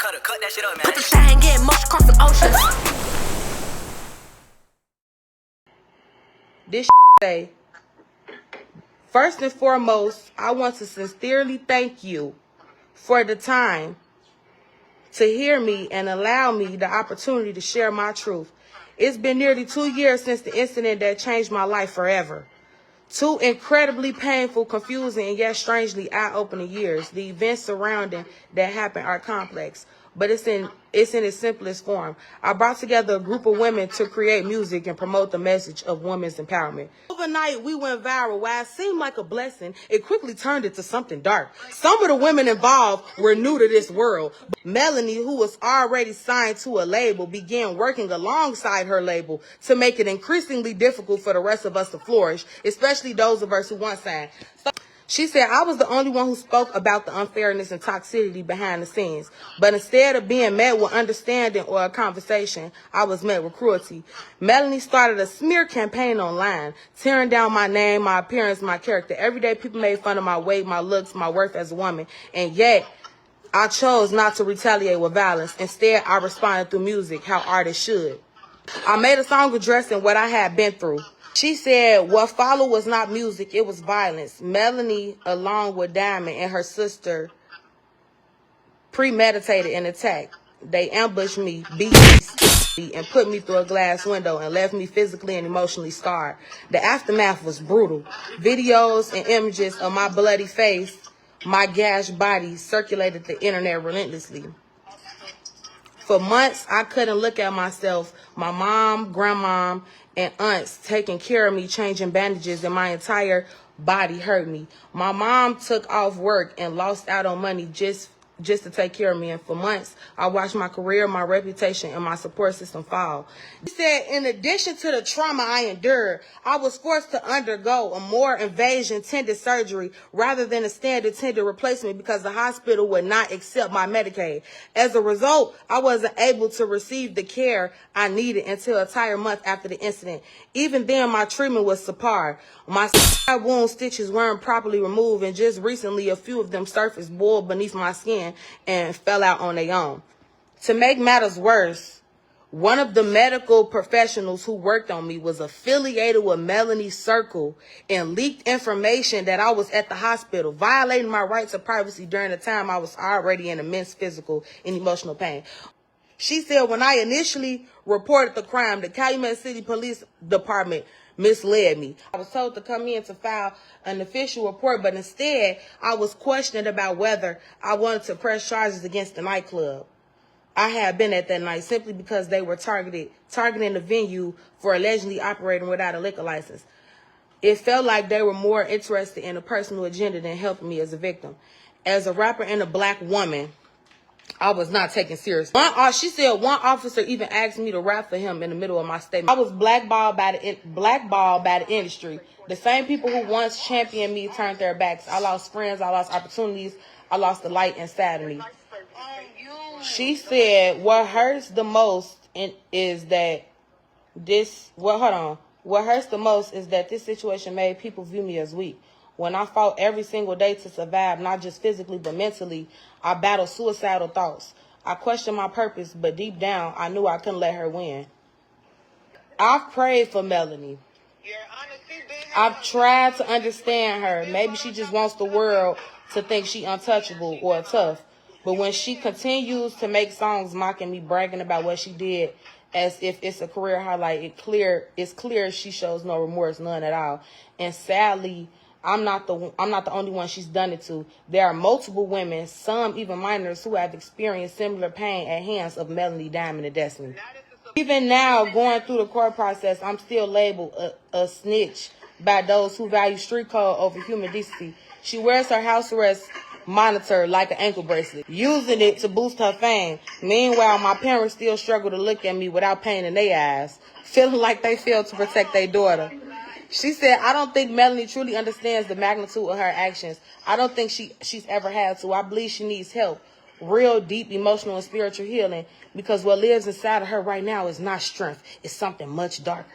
Cut that shit up, man. Put the thing and get motion crossing oceans. This say, first and foremost, I want to sincerely thank you for the time to hear me and allow me the opportunity to share my truth. It's been nearly 2 years since the incident that changed my life forever. 2 incredibly painful, confusing, and yet strangely eye-opening years. The events surrounding that happened are complex, but it's in its simplest form. I brought together a group of women to create music and promote the message of women's empowerment. Overnight, we went viral. While it seemed like a blessing, it quickly turned into something dark. Some of the women involved were new to this world. Melanie, who was already signed to a label, began working alongside her label to make it increasingly difficult for the rest of us to flourish, especially those of us who weren't signed. She said I was the only one who spoke about the unfairness and toxicity behind the scenes. But instead of being met with understanding or a conversation, I was met with cruelty. Melanie started a smear campaign online, tearing down my name, my appearance, my character. Every day people made fun of my weight, my looks, my worth as a woman. And yet, I chose not to retaliate with violence. Instead, I responded through music, how artists should. I made a song addressing what I had been through. She said what followed was not music, it was violence. Melanie, along with Diamond and her sister, premeditated an attack. They ambushed me, beat me, and put me through a glass window and left me physically and emotionally scarred. The aftermath was brutal. Videos and images of my bloody face, my gashed body circulated the internet relentlessly. For months, I couldn't look at myself. My mom, grandmom, and aunts taking care of me, changing bandages, and my entire body hurt me. My mom took off work and lost out on money just to take care of me. And for months, I watched my career, my reputation, and my support system fall. She said, in addition to the trauma I endured, I was forced to undergo a more invasion-tended surgery rather than a standard tended replacement because the hospital would not accept my Medicaid. As a result, I wasn't able to receive the care I needed until a entire month after the incident. Even then, my treatment was subpar. My side wound stitches weren't properly removed, and just recently, a few of them surfaced, boiled beneath my skin, and fell out on their own. To make matters worse, one of the medical professionals who worked on me was affiliated with Melanie's circle and leaked information that I was at the hospital, violating my rights of privacy during the time I was already in immense physical and emotional pain. She said when I initially reported the crime, the Calumet City Police Department misled me. I was told to come in to file an official report, but instead I was questioned about whether I wanted to press charges against the nightclub I had been at that night simply because they were targeting the venue for allegedly operating without a liquor license. It felt like they were more interested in a personal agenda than helping me as a victim. As a rapper and a black woman, I was not taken seriously. She said one officer even asked me to rap for him in the middle of my statement. I was blackballed by the industry. The same people who once championed me turned their backs. I lost friends, I lost opportunities, I lost the light inside of me. She said what hurts the most is that this situation made people view me as weak. When I fought every single day to survive, not just physically, but mentally, I battled suicidal thoughts. I questioned my purpose, but deep down, I knew I couldn't let her win. I've prayed for Melanie. I've tried to understand her. Maybe she just wants the world to think she untouchable or tough. But when she continues to make songs mocking me, bragging about what she did, as if it's a career highlight, it's clear she shows no remorse, none at all. And sadly, I'm not the only one she's done it to. There are multiple women, some even minors, who have experienced similar pain at hands of Melanie, Diamond, and Destiny. Even now, going through the court process, I'm still labeled a snitch by those who value street code over human decency. She wears her house arrest monitor like an ankle bracelet, using it to boost her fame. Meanwhile, my parents still struggle to look at me without pain in their eyes, feeling like they failed to protect their daughter. She said, I don't think Melanie truly understands the magnitude of her actions. I don't think she's ever had to. I believe she needs help, real deep emotional and spiritual healing, because what lives inside of her right now is not strength. It's something much darker.